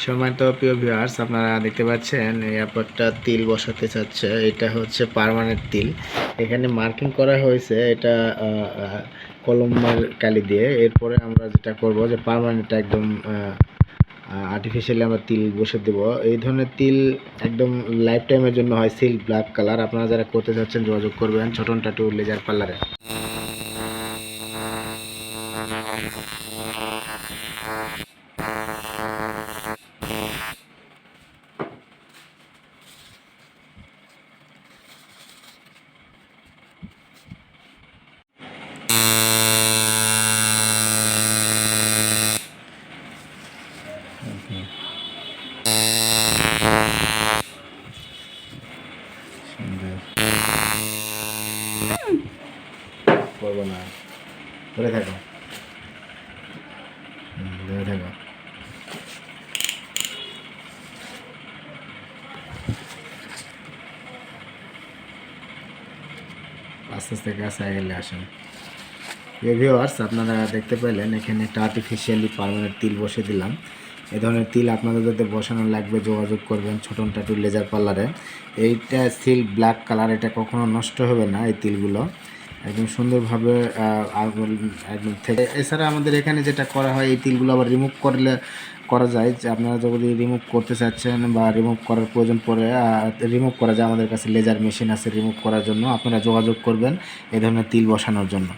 সম্মানিত প্রিয় ভিউয়ার্স, আপনারা দেখতে পাচ্ছেন এই একটা তিল বসাতে চাচ্ছে। এটা হচ্ছে পার্মানেন্ট তিল। এখানে মার্কিং করা হয়েছে এটা কলমের কালি দিয়ে। এরপরে আমরা যেটা করব যে পার্মানেন্ট একদম আর্টিফিশিয়ালি আমরা তিল বসে দেব। এই ধরনের তিল একদম লাইফ টাইমের জন্য হয় সিল্ক ব্ল্যাক কালার। আপনারা যারা করতে চাচ্ছেন যোগাযোগ করবেন ছোটন টাটু লেজার পার্লারে। করবো না, ধরে থাকো, ধরে থাকো। আস্তে আস্তে কাছে গেলে আসেন। ভিউয়ার্স, আপনারা দেখতে পেলেন এখানে একটা আর্টিফিশিয়ালি পার্মানেন্ট তিল বসে দিলাম। এই ধরনের তিল আপনাদের যাতে বসানো লাগবে যোগাযোগ করবেন ছোটন টাটু লেজার পার্লারে। এইটা সিল্ক ব্ল্যাক কালার, এটা কখনো নষ্ট হবে না। এই তিলগুলো একদম সুন্দরভাবে একদম থেকে। এছাড়া আমাদের এখানে যেটা করা হয়, এই তিলগুলো আবার রিমুভ করলে করা যায়। যে আপনারা যদি রিমুভ করতে চাচ্ছেন বা রিমুভ করার প্রয়োজন পড়ে, রিমুভ করা যায়। আমাদের কাছে লেজার মেশিন আছে রিমুভ করার জন্য। আপনারা যোগাযোগ করবেন এই ধরনের তিল বসানোর জন্য।